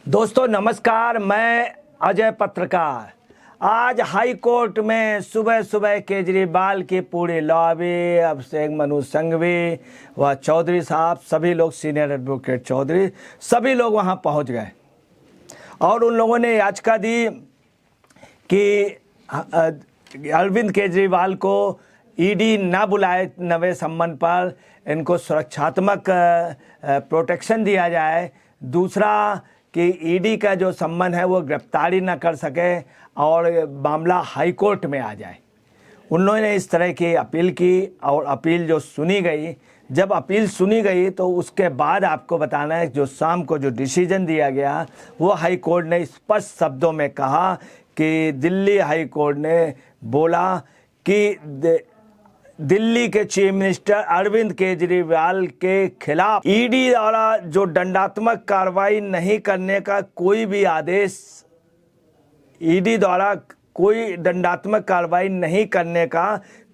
दोस्तों नमस्कार, मैं अजय पत्रकार। आज हाई कोर्ट में सुबह सुबह केजरीवाल की पूरी लॉबी, अभिषेक मनु सिंघवी व चौधरी साहब, सभी लोग, सीनियर एडवोकेट चौधरी, सभी लोग वहां पहुंच गए और उन लोगों ने याचिका दी कि अरविंद केजरीवाल को ईडी ना बुलाए नवे सम्मन पर, इनको सुरक्षात्मक प्रोटेक्शन दिया जाए। दूसरा कि ईडी का जो सम्मन है वो गिरफ्तारी ना कर सके और मामला हाई कोर्ट में आ जाए। उन लोगों ने इस तरह की अपील की और अपील जो सुनी गई, जब अपील सुनी गई तो उसके बाद आपको बताना है जो शाम को जो डिसीजन दिया गया वो हाई कोर्ट ने स्पष्ट शब्दों में कहा कि दिल्ली हाई कोर्ट ने बोला कि दिल्ली के चीफ मिनिस्टर अरविंद केजरीवाल के खिलाफ ईडी द्वारा जो दंडात्मक कार्रवाई नहीं करने का कोई भी आदेश, ईडी द्वारा कोई दंडात्मक कार्रवाई नहीं करने का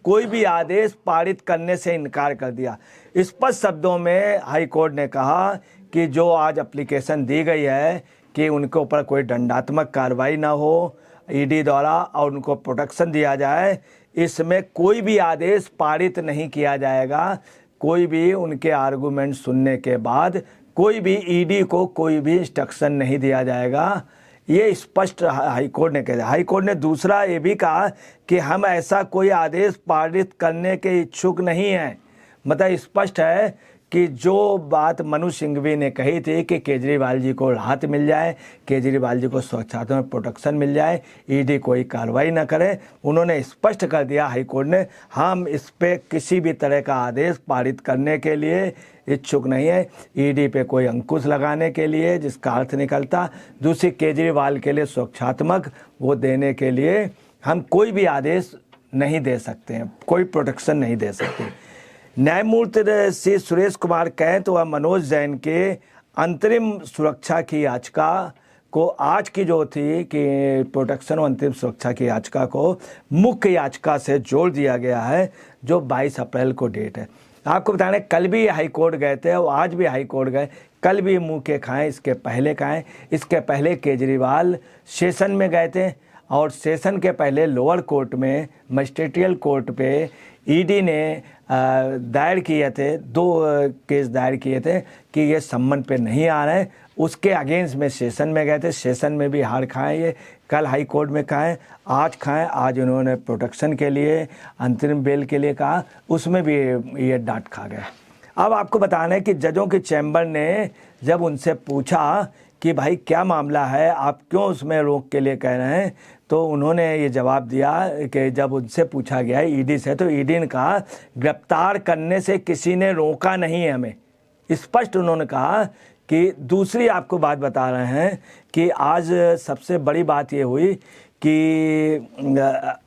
कोई भी आदेश पारित करने से इनकार कर दिया। स्पष्ट शब्दों में हाई कोर्ट ने कहा कि जो आज एप्लीकेशन दी गई है कि उनके ऊपर कोई दंडात्मक कार्रवाई ना हो ईडी द्वारा और उनको प्रोटेक्शन दिया जाए, इसमें कोई भी आदेश पारित नहीं किया जाएगा। कोई भी उनके आर्गूमेंट सुनने के बाद कोई भी ईडी को कोई भी इंस्ट्रक्शन नहीं दिया जाएगा। ये स्पष्ट हाई कोर्ट ने कहा। हाई कोर्ट ने दूसरा ये भी कहा कि हम ऐसा कोई आदेश पारित करने के इच्छुक नहीं हैं। मतलब स्पष्ट है कि जो बात मनु सिंघवी ने कही थी कि केजरीवाल जी को राहत मिल जाए, केजरीवाल जी को सुरक्षात्मक प्रोटेक्शन मिल जाए, ईडी कोई कार्रवाई न करे, उन्होंने स्पष्ट कर दिया हाई कोर्ट ने, हम इस पे किसी भी तरह का आदेश पारित करने के लिए इच्छुक नहीं है। ईडी पे कोई अंकुश लगाने के लिए, जिसका अर्थ निकलता दूसरी केजरीवाल के लिए सुरक्षात्मक वो देने के लिए हम कोई भी आदेश नहीं दे सकते हैं, कोई प्रोटेक्शन नहीं दे सकते। न्यायमूर्ति श्री सुरेश कुमार कैंत व मनोज जैन के अंतरिम सुरक्षा की याचिका को आज की जो थी कि प्रोटेक्शन और अंतरिम सुरक्षा की याचिका को मुख्य याचिका से जोड़ दिया गया है, जो 22 अप्रैल को डेट है। आपको बताने कल भी हाई कोर्ट गए थे और आज भी हाई कोर्ट गए। कल भी मुँह के खाएँ, इसके पहले खाएँ। इसके पहले केजरीवाल सेशन में गए थे और सेशन के पहले लोअर कोर्ट में, मजिस्ट्रेटियल कोर्ट पे ईडी ने दायर किए थे, 2 केस दायर किए थे कि ये सम्मन पे नहीं आ रहे हैं। उसके अगेंस्ट में सेशन में गए थे, सेशन में भी हार खाए। ये कल हाई कोर्ट में खाएँ, आज खाएँ। आज उन्होंने प्रोटेक्शन के लिए, अंतरिम बेल के लिए कहा, उसमें भी ये डांट खा गए। अब आपको बताना है कि जजों के चैम्बर ने जब उनसे पूछा कि भाई क्या मामला है, आप क्यों उसमें रोक के लिए कह रहे हैं, तो उन्होंने ये जवाब दिया कि जब उनसे पूछा गया ईडी से, तो ईडी ने कहा गिरफ्तार करने से किसी ने रोका नहीं है हमें। स्पष्ट उन्होंने कहा कि दूसरी आपको बात बता रहे हैं कि आज सबसे बड़ी बात ये हुई कि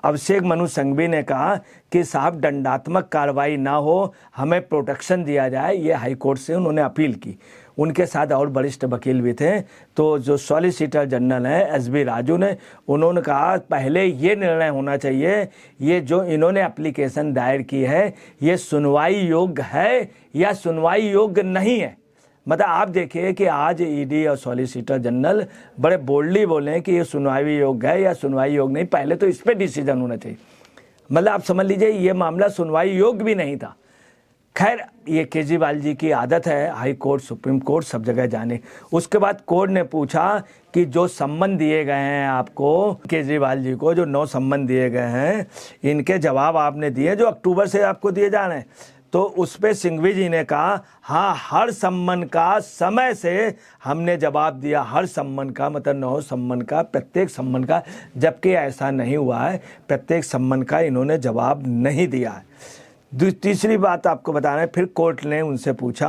अभिषेक मनु सिंघवी ने कहा कि साहब दंडात्मक कार्रवाई ना हो, हमें प्रोटेक्शन दिया जाए। ये हाई कोर्ट से उन्होंने अपील की। उनके साथ और वरिष्ठ वकील भी थे। तो जो सॉलिसिटर जनरल हैं एसबी राजू ने, उन्होंने कहा पहले ये निर्णय होना चाहिए, ये जो इन्होंने एप्लीकेशन दायर की है ये सुनवाई योग्य है या सुनवाई योग्य नहीं है। मतलब आप देखिए कि आज ईडी और सॉलिसिटर जनरल बड़े बोल्डली बोले हैं कि ये सुनवाई योग्य है या सुनवाई योग्य नहीं। पहले तो इस पर डिसीजन होना चाहिए। मतलब आप समझ लीजिए ये मामला सुनवाई योग्य भी नहीं था। खैर, ये केजरीवाल जी की आदत है हाई कोर्ट, सुप्रीम कोर्ट, सब जगह जाने। उसके बाद कोर्ट ने पूछा कि जो सम्मन दिए गए हैं आपको, केजरीवाल जी को जो 9 सम्मन दिए गए हैं, इनके जवाब आपने दिए जो अक्टूबर से आपको दिए जा रहे हैं। तो उस पर सिंघवी जी ने कहा हाँ, हर सम्मन का समय से हमने जवाब दिया, हर सम्मन का, मतलब 9 सम्मन का, प्रत्येक सम्मन का, जबकि ऐसा नहीं हुआ है। प्रत्येक सम्मन का इन्होंने जवाब नहीं दिया है। तीसरी बात आपको बताना है, फिर कोर्ट ने उनसे पूछा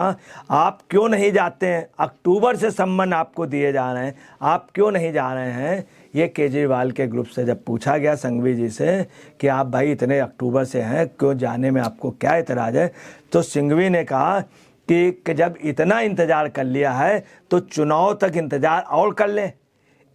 आप क्यों नहीं जाते हैं, अक्टूबर से सम्मन आपको दिए जा रहे हैं, आप क्यों नहीं जा रहे हैं। ये केजरीवाल के ग्रुप से जब पूछा गया सिंघवी जी से कि आप भाई इतने अक्टूबर से हैं, क्यों जाने में आपको क्या एतराज़ है, तो सिंघवी ने कहा कि जब इतना इंतज़ार कर लिया है तो चुनाव तक इंतज़ार और कर लें।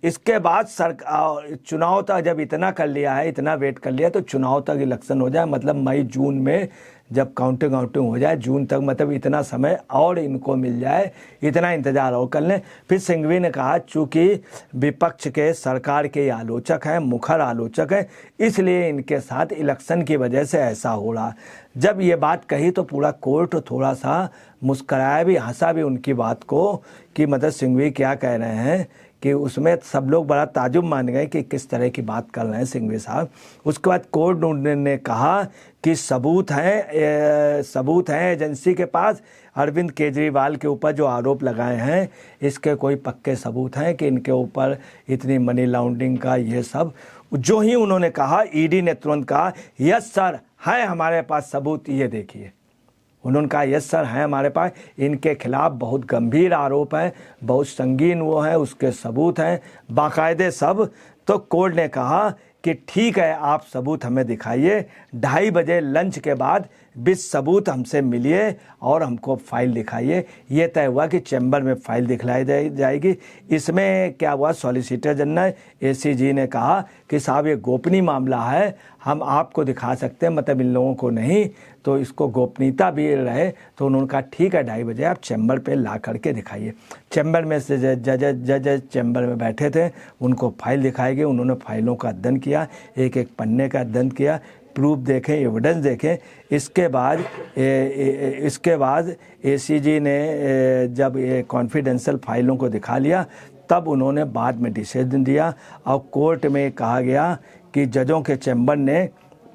इसके बाद सरकार चुनाव तक जब इतना कर लिया है, इतना वेट कर लिया, तो चुनाव तक इलेक्शन हो जाए, मतलब मई जून में जब काउंटिंग हो जाए, जून तक, मतलब इतना समय और इनको मिल जाए, इतना इंतजार और कर लें। फिर सिंघवी ने कहा चूँकि विपक्ष के सरकार के आलोचक हैं, मुखर आलोचक हैं, इसलिए इनके साथ इलेक्शन की वजह से ऐसा हो रहा। जब ये बात कही तो पूरा कोर्ट थोड़ा सा मुस्कराया भी, हंसा भी उनकी बात को, कि मतलब सिंघवी क्या कह रहे हैं, कि उसमें सब लोग बड़ा ताजुब मान गए कि किस तरह की बात कर रहे हैं सिंघवी साहब। उसके बाद कोर्ट ने कहा कि सबूत हैं एजेंसी के पास, अरविंद केजरीवाल के ऊपर जो आरोप लगाए हैं इसके कोई पक्के सबूत हैं कि इनके ऊपर इतनी मनी लॉन्ड्रिंग का ये सब। जो ही उन्होंने कहा, ईडी ने तुरंत कहा यस सर, है हमारे पास सबूत, ये देखिए। उन्होंने कहा यस सर, हैं हमारे पास, इनके खिलाफ बहुत गंभीर आरोप हैं, बहुत संगीन वो हैं, उसके सबूत हैं बाकायदे सब। तो कोर्ट ने कहा कि ठीक है, आप सबूत हमें दिखाइए, 2:30 बजे लंच के बाद 20 सबूत हमसे मिलिए और हमको फाइल दिखाइए। ये तय हुआ कि चैम्बर में फाइल दिखलाई जाएगी। इसमें क्या हुआ, सॉलिसिटर जनरल एसीजी ने कहा कि साहब ये गोपनीय मामला है, हम आपको दिखा सकते हैं, मतलब इन लोगों को नहीं, तो इसको गोपनीयता भी रहे। तो उन्होंने कहा ठीक है, 2:30 बजे आप चैम्बर पे ला करके दिखाइए। चैम्बर में से जज चैम्बर में बैठे थे, उनको फाइल दिखाई गई। उन्होंने फाइलों का अध्ययन किया, एक एक पन्ने का अध्ययन किया, प्रूफ देखें, एविडेंस देखें। इसके बाद एसीजी ने जब ये कॉन्फिडेंशियल फाइलों को दिखा लिया, तब उन्होंने बाद में डिसीजन दिया। और कोर्ट में कहा गया कि जजों के चैम्बर ने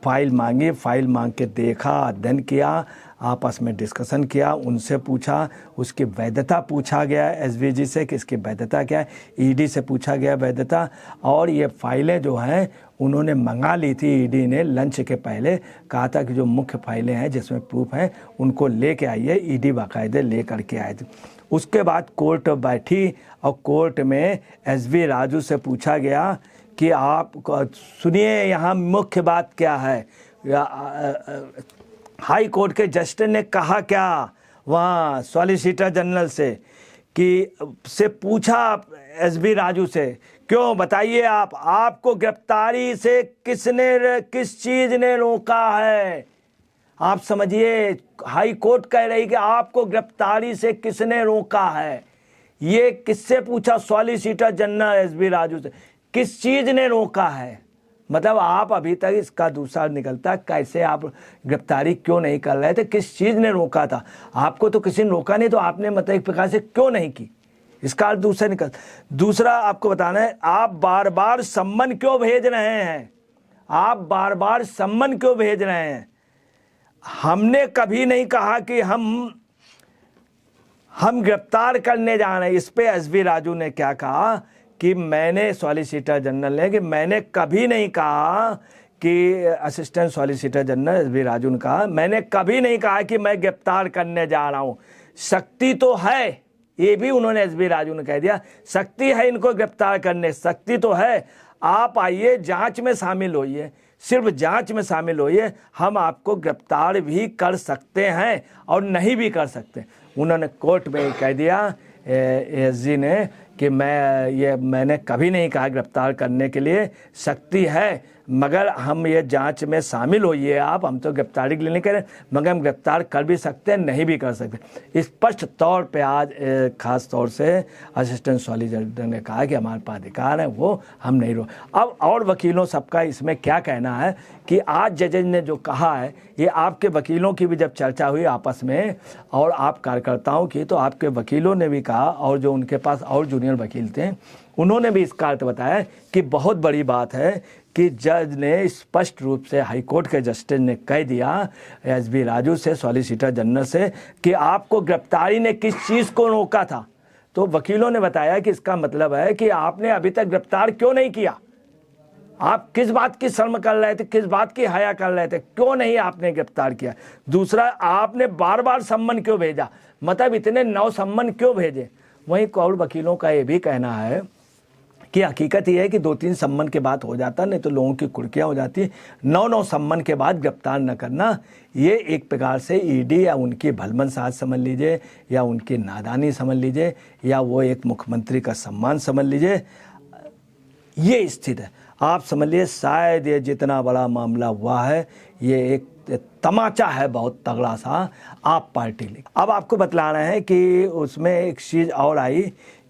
फाइल मांगी, फाइल मांग के देखा, अध्ययन किया, आपस में डिस्कशन किया, उनसे पूछा, उसकी वैधता पूछा गया एसवीजी से कि इसकी वैधता क्या है, ईडी से पूछा गया वैधता। और ये फाइलें जो हैं उन्होंने मंगा ली थी, ईडी ने लंच के पहले कहा था कि जो मुख्य फाइलें हैं जिसमें प्रूफ हैं उनको लेके आइए, ईडी बाकायदे ले करके आए थे। उसके बाद कोर्ट बैठी और कोर्ट में एसवी राजू से पूछा गया कि आप सुनिए यहाँ मुख्य बात क्या है, हाई कोर्ट के जस्टिस ने कहा क्या वहाँ सॉलिसिटर जनरल से, कि से पूछा एसवी राजू से, क्यों बताइए आपको गिरफ्तारी से किस चीज़ ने रोका है। आप समझिए, हाई कोर्ट कह रही कि आपको गिरफ्तारी से किसने रोका है। ये किससे पूछा, सॉलिसिटर जनरल एसवी राजू से, किस चीज़ ने रोका है। मतलब आप अभी तक इसका दूसरा निकलता, कैसे आप गिरफ्तारी क्यों नहीं कर रहे थे, किस चीज़ ने रोका था। आपको तो किसी ने रोका नहीं, तो आपने मतलब एक प्रकार से क्यों नहीं की, इसका दूसरा निकल। दूसरा आपको बताना है, आप बार बार सम्मन क्यों भेज रहे हैं, आप बार बार सम्मन क्यों भेज रहे हैं। हमने कभी नहीं कहा कि हम गिरफ्तार करने जा रहे हैं। इस पे एसवी राजू ने क्या कहा कि मैंने, सॉलिसिटर जनरल ने, कि मैंने कभी नहीं कहा कि assistant solicitor general SV Raju ने कहा, मैंने कभी नहीं कहा कि मैं गिरफ्तार करने जा रहा हूँ। शक्ति तो है, ये भी उन्होंने एसवी राजू ने कह दिया, शक्ति है इनको गिरफ्तार करने, शक्ति तो है, आप आइए जांच में शामिल होइए, सिर्फ जांच में शामिल होइए, हम आपको गिरफ्तार भी कर सकते हैं और नहीं भी कर सकते। उन्होंने कोर्ट में कह दिया एसजी ने कि मैंने कभी नहीं कहा गिरफ्तार करने के लिए, शक्ति है, मगर हम ये जांच में शामिल होइए आप, हम तो गिरफ्तारी के लिए नहीं कह रहे, मगर हम गिरफ्तार कर भी सकते हैं, नहीं भी कर सकते। स्पष्ट तौर पे आज खास तौर से असिस्टेंट सॉलिसिटर ने कहा कि हमारे पास अधिकार है, वो हम नहीं रो। अब और वकीलों सबका इसमें क्या कहना है कि आज जजेज ने जो कहा है, ये आपके वकीलों की भी जब चर्चा हुई आपस में और आप कार्यकर्ताओं की, तो आपके वकीलों ने भी कहा, और जो उनके पास और जूनियर वकील थे उन्होंने भी इसका अर्थ बताया कि बहुत बड़ी बात है कि जज ने स्पष्ट रूप से, हाईकोर्ट के जस्टिस ने कह दिया एसवी राजू से, सॉलिसिटर जनरल से, कि आपको गिरफ्तारी ने किस चीज़ को रोका था। तो वकीलों ने बताया कि इसका मतलब है कि आपने अभी तक गिरफ्तार क्यों नहीं किया, आप किस बात की शर्म कर रहे थे, किस बात की हया कर रहे थे, क्यों नहीं आपने गिरफ्तार किया। दूसरा, आपने बार बार सम्मन क्यों भेजा, मतलब इतने 9 सम्मन क्यों भेजे। वहीं और वकीलों का ये भी कहना है कि हकीकत ये है कि 2-3 सम्मन के बाद हो जाता, नहीं तो लोगों की कुर्कियाँ हो जाती। 9 सम्मन के बाद गिरफ्तार न करना, ये एक प्रकार से ईडी या उनकी भलमन साज समझ लीजिए, या उनकी नादानी समझ लीजिए, या वो एक मुख्यमंत्री का सम्मान समझ लीजिए। ये स्थिति है। आप समझ लीजिए शायद ये जितना बड़ा मामला हुआ है ये एक तमाचा है बहुत तगड़ा सा आप पार्टी लिए। अब आपको बतलाना है कि उसमें एक चीज़ और आई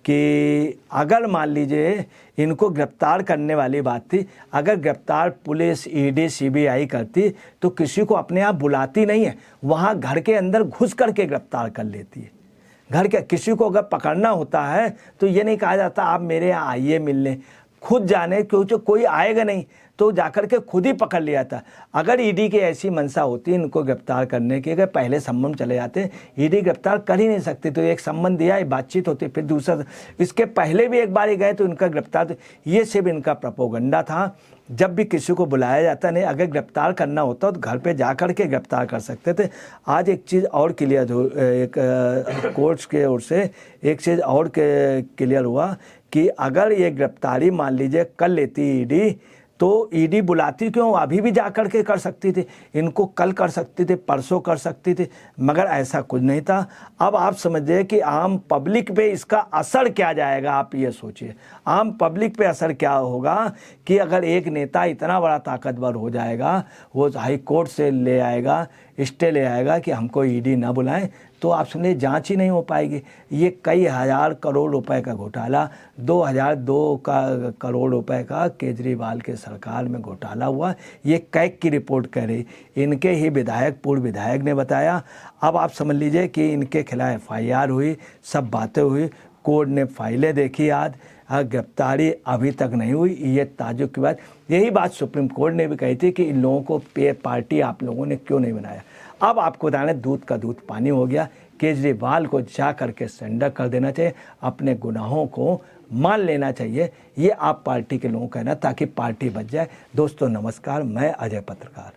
कि अगर मान लीजिए इनको गिरफ्तार करने वाली बात थी, अगर गिरफ्तार पुलिस ईडी सीबीआई करती तो किसी को अपने आप बुलाती नहीं है, वहाँ घर के अंदर घुस करके गिरफ्तार कर लेती है। घर के किसी को अगर पकड़ना होता है तो ये नहीं कहा जाता आप मेरे यहाँ आइए मिलने, खुद जाने, क्योंकि कोई आएगा नहीं तो जाकर के खुद ही पकड़ लिया था। अगर ईडी की ऐसी मंशा होती इनको गिरफ्तार करने की, अगर पहले संबंध चले जाते, ईडी गिरफ्तार कर ही नहीं सकती। तो एक संबंध दिया, बातचीत होती, फिर दूसरा, इसके पहले भी एक बार गए तो इनका गिरफ्तार, तो ये सिर्फ इनका प्रोपोगंडा था। जब भी किसी को बुलाया जाता नहीं, अगर गिरफ्तार करना होता तो घर पे जा कर के गिरफ्तार कर सकते थे। आज एक चीज़ और क्लियर हो, एक कोर्ट्स के ओर से एक चीज़ और क्लियर हुआ कि अगर ये गिरफ्तारी मान लीजिए कर लेती ईडी तो ईडी बुलाती क्यों, अभी भी जा कर के कर सकती थी, इनको कल कर सकती थी, परसों कर सकती थी, मगर ऐसा कुछ नहीं था। अब आप समझिए कि आम पब्लिक पे इसका असर क्या जाएगा, आप ये सोचिए आम पब्लिक पे असर क्या होगा कि अगर एक नेता इतना बड़ा ताकतवर हो जाएगा, वो हाई कोर्ट से ले आएगा, स्टे ले आएगा कि हमको ईडी ना बुलाएं, तो आप समझिए जांच ही नहीं हो पाएगी। ये कई हजार करोड़ रुपए का घोटाला, 2002 करोड़ रुपए का केजरीवाल के सरकार में घोटाला हुआ, ये कैग की रिपोर्ट कह रही, इनके ही विधायक, पूर्व विधायक ने बताया। अब आप समझ लीजिए कि इनके खिलाफ FIR हुई, सब बातें हुई, कोर्ट ने फाइलें देखी, आज गिरफ्तारी अभी तक नहीं हुई। ये ताज्जुब की बात, यही बात सुप्रीम कोर्ट ने भी कही थी कि इन लोगों को पार्टी आप लोगों ने क्यों नहीं बनाया। अब आपको बताना दूध का दूध पानी हो गया, केजरीवाल को जा करके सरेंडर कर देना चाहिए, अपने गुनाहों को मान लेना चाहिए। ये आप पार्टी के लोगों का कहना, ताकि पार्टी बच जाए। दोस्तों नमस्कार, मैं अजय पत्रकार।